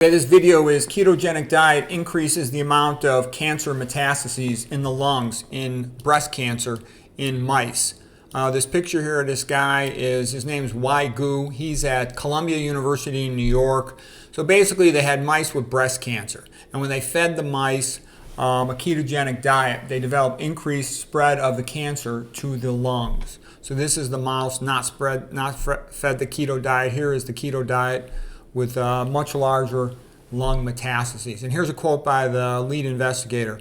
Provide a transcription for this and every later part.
This video is ketogenic diet increases the amount of cancer metastases in the lungs in breast cancer in mice. This picture here of this guy is, his name's Gu. He's at Columbia University in New York. So basically they had mice with breast cancer. And when they fed the mice a ketogenic diet, they developed increased spread of the cancer to the lungs. So this is the mouse not fed the keto diet. Here is the keto diet with much larger lung metastases. And here's a quote by the lead investigator.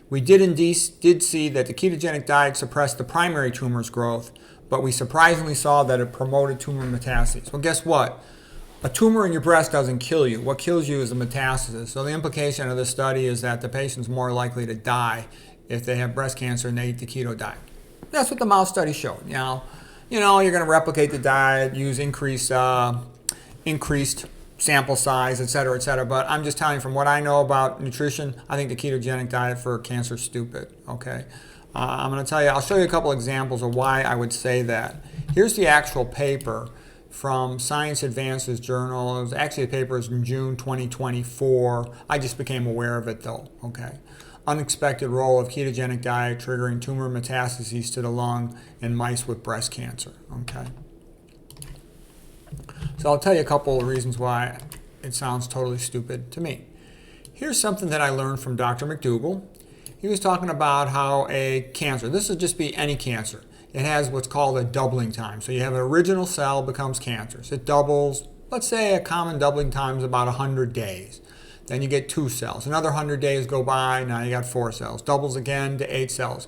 We did see that the ketogenic diet suppressed the primary tumor's growth, but we surprisingly saw that it promoted tumor metastases. Well, guess what? A tumor in your breast doesn't kill you. What kills you is the metastasis. So the implication of this study is that the patient's more likely to die if they have breast cancer and they eat the keto diet. That's what the mouse study showed. Now, you're going to replicate the diet, use increased sample size, et cetera, but I'm just telling you from what I know about nutrition, I think the ketogenic diet for cancer is stupid, okay? I'm going to tell you, I'll show you a couple examples of why I would say that. Here's the actual paper from Science Advances Journal. It was actually, the paper is in June 2024. I just became aware of it though, okay? Unexpected role of ketogenic diet triggering tumor metastases to the lung in mice with breast cancer, okay? So I'll tell you a couple of reasons why it sounds totally stupid to me. Here's something that I learned from Dr. McDougall. He was talking about how a cancer, this would just be any cancer, it has what's called a doubling time. So you have an original cell becomes cancerous. It doubles, let's say a common doubling time is about 100 days. Then you get 2 cells. Another 100 days go by, now you got 4 cells. Doubles again to 8 cells.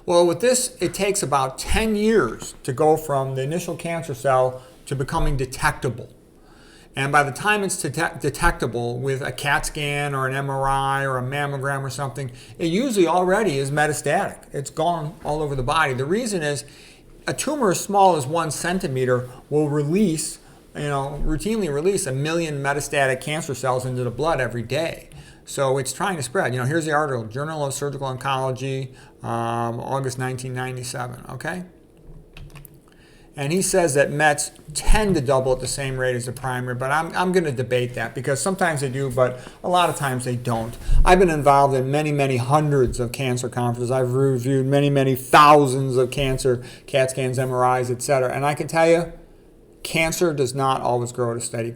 Well, with this, it takes about 10 years to go from the initial cancer cell to becoming detectable. And by the time it's detectable with a CAT scan or an MRI or a mammogram or something, it usually already is metastatic. It's gone all over the body. The reason is a tumor as small as 1 centimeter will release, routinely release 1 million metastatic cancer cells into the blood every day. So it's trying to spread. Here's the article, Journal of Surgical Oncology, August 1997, okay? And he says that Mets tend to double at the same rate as the primary, but I'm going to debate that because sometimes they do, but a lot of times they don't. I've been involved in many, many hundreds of cancer conferences. I've reviewed many, many thousands of cancer CAT scans, MRIs, etc. And I can tell you, cancer does not always grow at a steady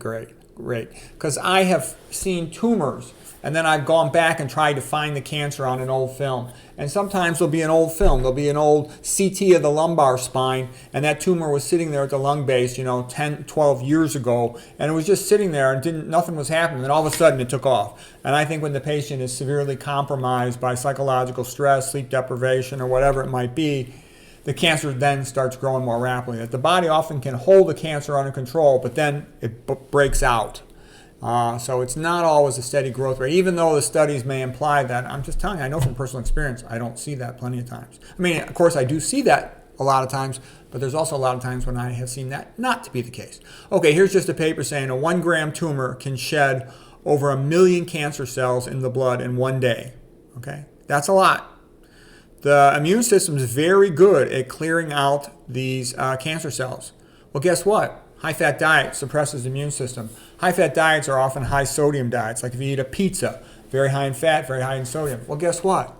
rate. Because I have seen tumors, and then I've gone back and tried to find the cancer on an old film. And sometimes there'll be an old film. There'll be an old CT of the lumbar spine, and that tumor was sitting there at the lung base, 10, 12 years ago, and it was just sitting there and nothing was happening. And all of a sudden it took off. And I think when the patient is severely compromised by psychological stress, sleep deprivation, or whatever it might be, the cancer then starts growing more rapidly. That the body often can hold the cancer under control, but then it breaks out. So it's not always a steady growth rate, even though the studies may imply that. I'm just telling you, I know from personal experience, I don't see that plenty of times. I mean, of course, I do see that a lot of times, but there's also a lot of times when I have seen that not to be the case. Okay, here's just a paper saying a 1 gram tumor can shed over 1 million cancer cells in the blood in 1 day. Okay, that's a lot. The immune system is very good at clearing out these cancer cells. Well, guess what? High-fat diet suppresses the immune system. High-fat diets are often high-sodium diets. Like if you eat a pizza, very high in fat, very high in sodium. Well, guess what?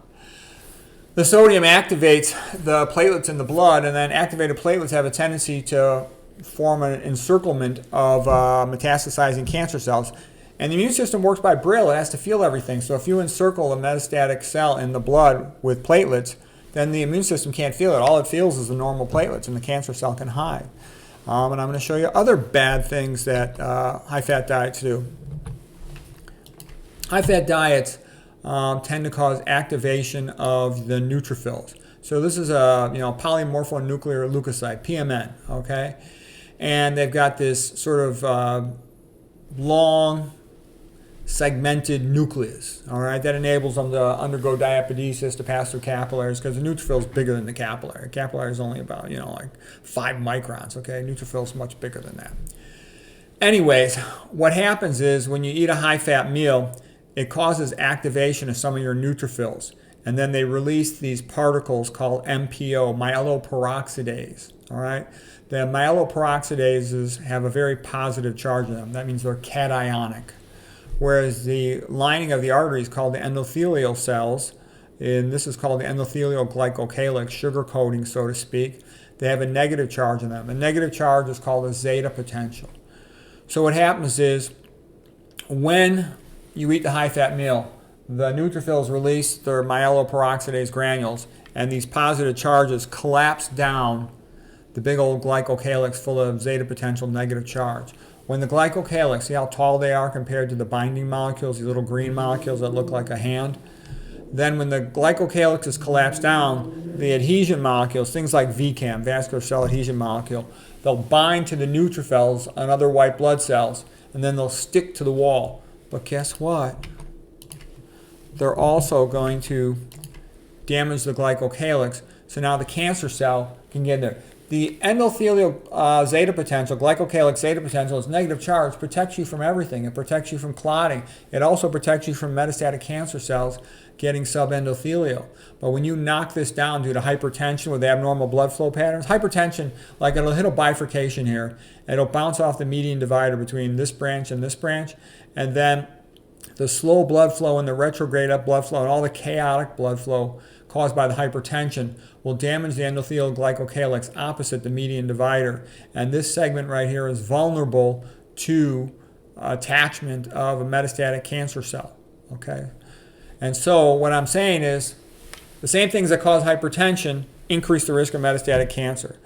The sodium activates the platelets in the blood, and then activated platelets have a tendency to form an encirclement of metastasizing cancer cells. And the immune system works by Braille. It has to feel everything. So if you encircle a metastatic cell in the blood with platelets, then the immune system can't feel it. All it feels is the normal platelets, and the cancer cell can hide. And I'm going to show you other bad things that high-fat diets do. High-fat diets tend to cause activation of the neutrophils. So this is a polymorphonuclear leukocyte, PMN, okay? And they've got this sort of long, segmented nucleus, all right, that enables them to undergo diapedesis, to pass through capillaries, because the neutrophil is bigger than the capillary. Capillary is only about, like 5 microns, okay? Neutrophil is much bigger than that. Anyways, what happens is when you eat a high-fat meal, it causes activation of some of your neutrophils, and then they release these particles called MPO, myeloperoxidase, all right? The myeloperoxidases have a very positive charge in them. That means they're cationic. whereas the lining of the artery is called the endothelial cells, and this is called the endothelial glycocalyx, sugar coating, so to speak. They have a negative charge in them. A negative charge is called a zeta potential. So what happens is when you eat the high-fat meal, the neutrophils release their myeloperoxidase granules, and these positive charges collapse down the big old glycocalyx full of zeta potential negative charge. When the glycocalyx, see how tall they are compared to the binding molecules, these little green molecules that look like a hand? Then when the glycocalyx is collapsed down, the adhesion molecules, things like VCAM, vascular cell adhesion molecule, they'll bind to the neutrophils and other white blood cells, and then they'll stick to the wall. But guess what? They're also going to damage the glycocalyx, so now the cancer cell can get in there. The endothelial zeta potential, glycocalyx zeta potential, is negative charge, protects you from everything. It protects you from clotting. It also protects you from metastatic cancer cells getting subendothelial. But when you knock this down due to hypertension with abnormal blood flow patterns, hypertension, like it'll hit a bifurcation here, and it'll bounce off the median divider between this branch and this branch, and then the slow blood flow and the retrograde up blood flow and all the chaotic blood flow caused by the hypertension will damage the endothelial glycocalyx opposite the median divider. And this segment right here is vulnerable to attachment of a metastatic cancer cell. Okay? And so what I'm saying is the same things that cause hypertension increase the risk of metastatic cancer.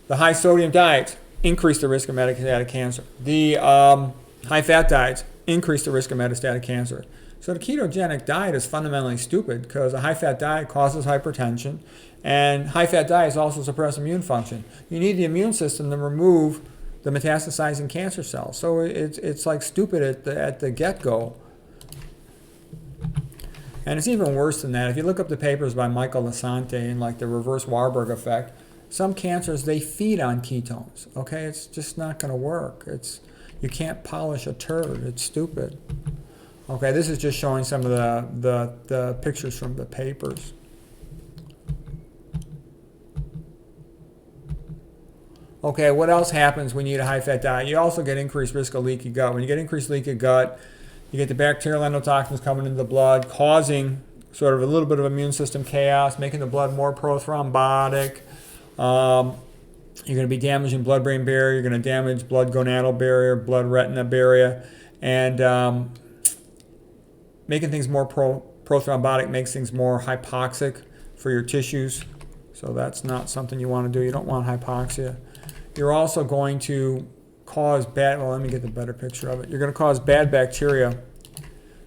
The high sodium diets increase the risk of metastatic cancer. The high fat diets increase the risk of metastatic cancer. So the ketogenic diet is fundamentally stupid because a high-fat diet causes hypertension, and high-fat diets also suppress immune function. You need the immune system to remove the metastasizing cancer cells. So it's like stupid at the get-go. And it's even worse than that. If you look up the papers by Michael Lasante and like the reverse Warburg effect, some cancers, they feed on ketones. Okay, it's just not going to work. You can't polish a turd. It's stupid. Okay, this is just showing some of the pictures from the papers. Okay, what else happens when you eat a high-fat diet? You also get increased risk of leaky gut. When you get increased leaky gut, you get the bacterial endotoxins coming into the blood, causing sort of a little bit of immune system chaos, making the blood more prothrombotic. You're going to be damaging blood-brain barrier. You're going to damage blood-gonadal barrier, blood-retina barrier, and making things more prothrombotic makes things more hypoxic for your tissues. So that's not something you want to do. You don't want hypoxia. You're also going to cause let me get the better picture of it. You're going to cause bad bacteria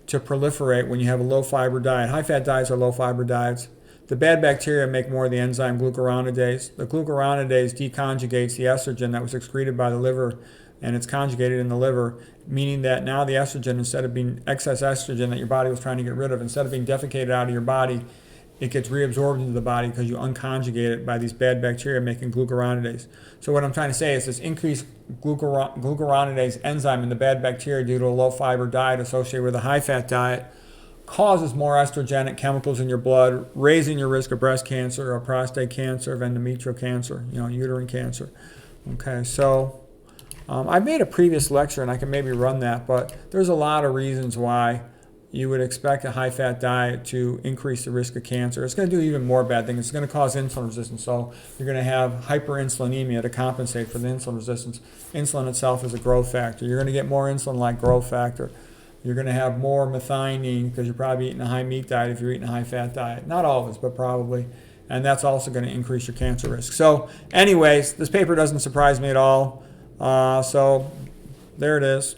to proliferate when you have a low-fiber diet. High-fat diets are low-fiber diets. The bad bacteria make more of the enzyme glucuronidase. The glucuronidase deconjugates the estrogen that was excreted by the liver, and it's conjugated in the liver, meaning that now the estrogen, instead of being excess estrogen that your body was trying to get rid of, instead of being defecated out of your body, it gets reabsorbed into the body because you unconjugate it by these bad bacteria making glucuronidase. So what I'm trying to say is this increased glucuronidase enzyme in the bad bacteria due to a low-fiber diet associated with a high-fat diet causes more estrogenic chemicals in your blood, raising your risk of breast cancer or prostate cancer, of endometrial cancer, uterine cancer. Okay, so I made a previous lecture and I can maybe run that, but there's a lot of reasons why you would expect a high-fat diet to increase the risk of cancer. It's going to do even more bad things. It's going to cause insulin resistance. So you're going to have hyperinsulinemia to compensate for the insulin resistance. Insulin itself is a growth factor. You're going to get more insulin-like growth factor. You're going to have more methionine because you're probably eating a high-meat diet if you're eating a high-fat diet. Not always, but probably. And that's also going to increase your cancer risk. So anyways, this paper doesn't surprise me at all. So there it is.